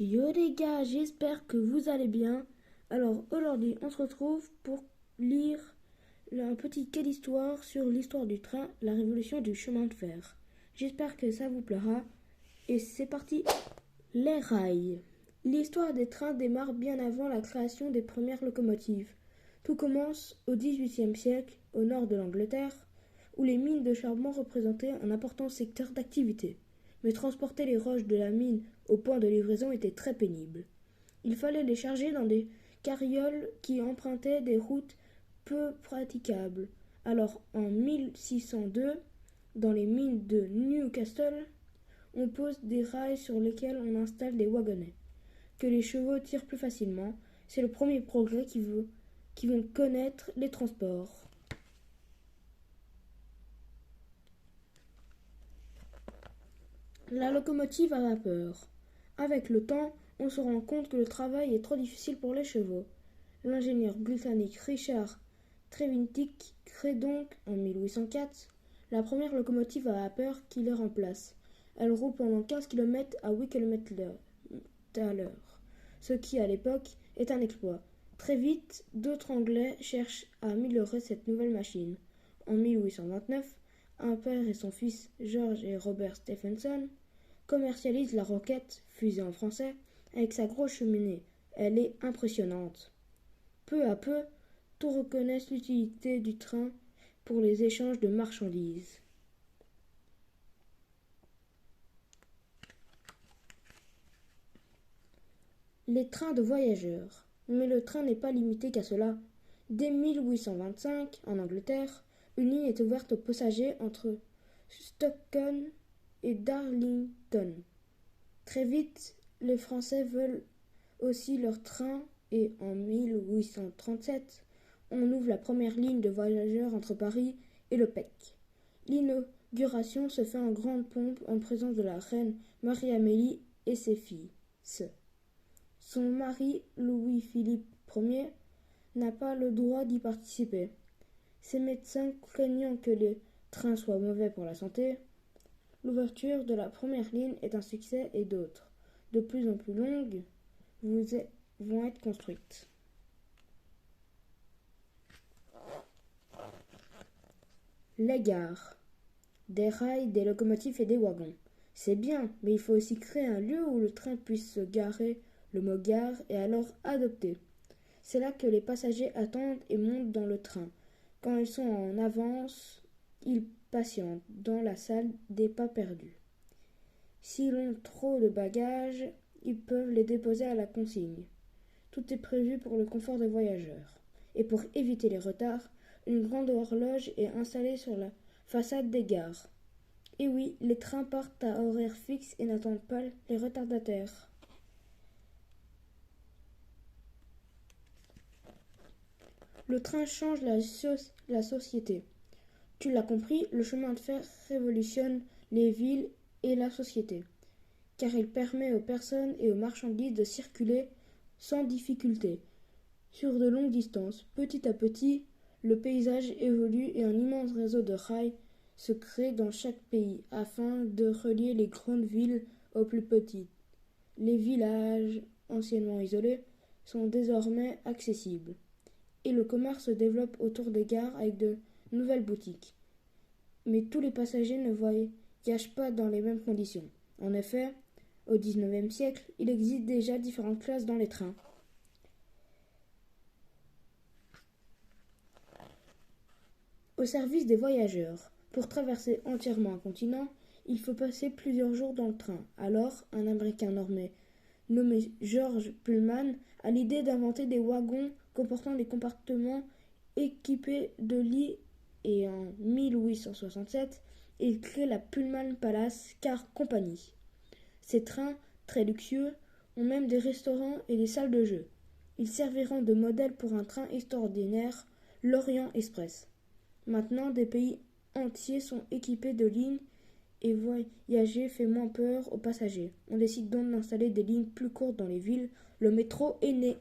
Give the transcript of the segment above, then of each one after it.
Yo les gars, j'espère que vous allez bien. Alors aujourd'hui, on se retrouve pour lire un petit quai d'histoire sur l'histoire du train, la révolution du chemin de fer. J'espère que ça vous plaira. Et c'est parti. Les rails. L'histoire des trains démarre bien avant la création des premières locomotives. Tout commence au XVIIIe siècle, au nord de l'Angleterre, où les mines de charbon représentaient un important secteur d'activité. Mais transporter les roches de la mine au point de livraison était très pénible. Il fallait les charger dans des carrioles qui empruntaient des routes peu praticables. Alors en 1602, dans les mines de Newcastle, on pose des rails sur lesquels on installe des wagonnets. Que les chevaux tirent plus facilement, c'est le premier progrès qui vont connaître les transports. La locomotive à vapeur. Avec le temps, on se rend compte que le travail est trop difficile pour les chevaux. L'ingénieur britannique Richard Trevithick crée donc, en 1804, la première locomotive à vapeur qui les remplace. Elle roule pendant 15 km à 8 km à l'heure, ce qui, à l'époque, est un exploit. Très vite, d'autres Anglais cherchent à améliorer cette nouvelle machine. En 1829, un père et son fils, George et Robert Stephenson, commercialisent la Roquette, fusée en français, avec sa grosse cheminée. Elle est impressionnante. Peu à peu, tous reconnaissent l'utilité du train pour les échanges de marchandises. Les trains de voyageurs. Mais le train n'est pas limité qu'à cela. Dès 1825, en Angleterre, une ligne est ouverte aux passagers entre Stockton et Darlington. Très vite, les Français veulent aussi leur train et en 1837, on ouvre la première ligne de voyageurs entre Paris et Le Pec. L'inauguration se fait en grande pompe en présence de la reine Marie-Amélie et ses filles. Son mari, Louis-Philippe Ier, n'a pas le droit d'y participer. Ses médecins craignant que les trains soient mauvais pour la santé, l'ouverture de la première ligne est un succès et d'autres, de plus en plus longues, vont être construites. Les gares. Des rails, des locomotives et des wagons. C'est bien, mais il faut aussi créer un lieu où le train puisse se garer. Le mot gare est alors adopté. C'est là que les passagers attendent et montent dans le train. Quand ils sont en avance, ils patientent dans la salle des pas perdus. S'ils ont trop de bagages, ils peuvent les déposer à la consigne. Tout est prévu pour le confort des voyageurs. Et pour éviter les retards, une grande horloge est installée sur la façade des gares. Et oui, les trains partent à horaire fixe et n'attendent pas les retardataires. Le train change la société. Tu l'as compris, le chemin de fer révolutionne les villes et la société, car il permet aux personnes et aux marchandises de circuler sans difficulté sur de longues distances. Petit à petit, le paysage évolue et un immense réseau de rails se crée dans chaque pays afin de relier les grandes villes aux plus petites. Les villages, anciennement isolés, sont désormais accessibles. Et le commerce se développe autour des gares avec de nouvelles boutiques. Mais tous les passagers ne voyagent pas dans les mêmes conditions. En effet, au XIXe siècle, il existe déjà différentes classes dans les trains. Au service des voyageurs. Pour traverser entièrement un continent, il faut passer plusieurs jours dans le train. Alors, un Américain nommé George Pullman a l'idée d'inventer des wagons comportant des compartiments équipés de lits et en 1867, il crée la Pullman Palace Car Company. Ces trains, très luxueux, ont même des restaurants et des salles de jeu. Ils serviront de modèle pour un train extraordinaire, l'Orient Express. Maintenant, des pays entiers sont équipés de lignes et voyager fait moins peur aux passagers. On décide donc d'installer des lignes plus courtes dans les villes. Le métro est né.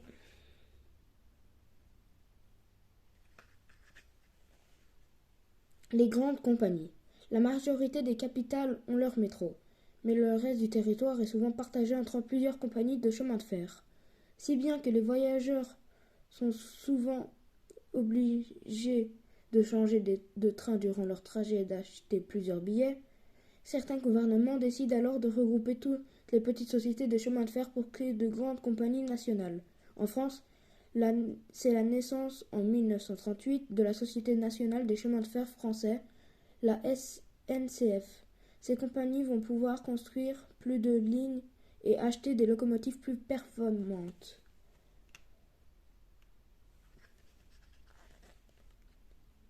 Les grandes compagnies. La majorité des capitales ont leur métro. mais le reste du territoire est souvent partagé entre plusieurs compagnies de chemin de fer. Si bien que les voyageurs sont souvent obligés de changer de train durant leur trajet et d'acheter plusieurs billets, certains gouvernements décident alors de regrouper toutes les petites sociétés de chemin de fer pour créer de grandes compagnies nationales. En France, c'est la naissance en 1938 de la Société nationale des chemins de fer français, la SNCF. Ces compagnies vont pouvoir construire plus de lignes et acheter des locomotives plus performantes.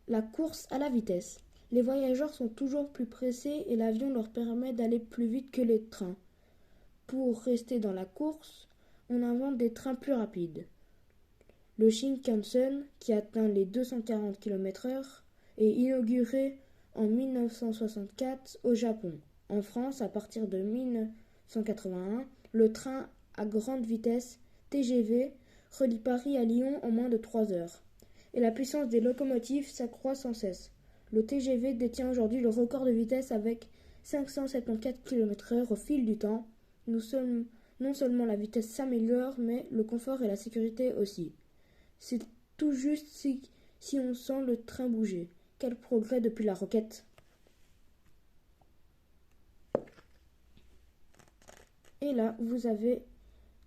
La course à la vitesse. Les voyageurs sont toujours plus pressés et l'avion leur permet d'aller plus vite que les trains. Pour rester dans la course, on invente des trains plus rapides. Le Shinkansen, qui atteint les 240 km/h, est inauguré en 1964 au Japon. En France, à partir de 1981, le train à grande vitesse TGV relie Paris à Lyon en moins de 3 heures. Et la puissance des locomotives s'accroît sans cesse. Le TGV détient aujourd'hui le record de vitesse avec 574 km/h au fil du temps. Non seulement la vitesse s'améliore, mais le confort et la sécurité aussi. C'est tout juste si on sent le train bouger. Quel progrès depuis la roquette! Et là, vous avez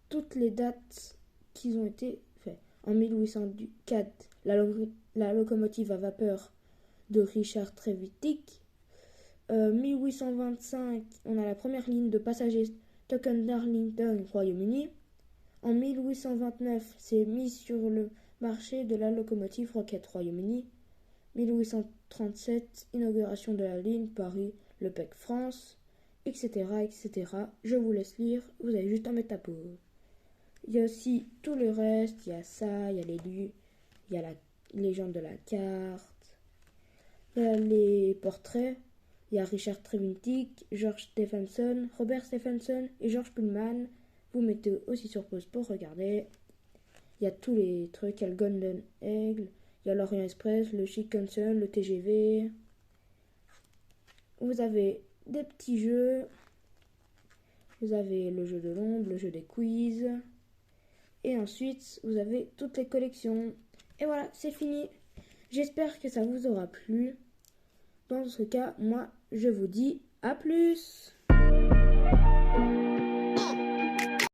toutes les dates qui ont été faites. En 1804, la locomotive à vapeur de Richard Trevithick. 1825, on a la première ligne de passagers Stockton-Darlington, Royaume-Uni. En 1829, c'est mis sur le marché de la locomotive Rocket, Royaume-Uni. 1837, inauguration de la ligne Paris-Le Pec, France, etc., etc. Je vous laisse lire, vous avez juste à mettre à pause. Il y a aussi tout le reste, il y a ça, il y a les lieux, il y a la légende de la carte, il y a les portraits, il y a Richard Trevithick, George Stephenson, Robert Stephenson et George Pullman. Vous mettez aussi sur pause pour regarder. Il y a tous les trucs, il y a le Golden Eagle, il y a l'Orient Express, le Shinkansen, le TGV. Vous avez des petits jeux. Vous avez le jeu de l'ombre, le jeu des quiz. Et ensuite, vous avez toutes les collections. Et voilà, c'est fini. J'espère que ça vous aura plu. Dans ce cas, moi, je vous dis à plus.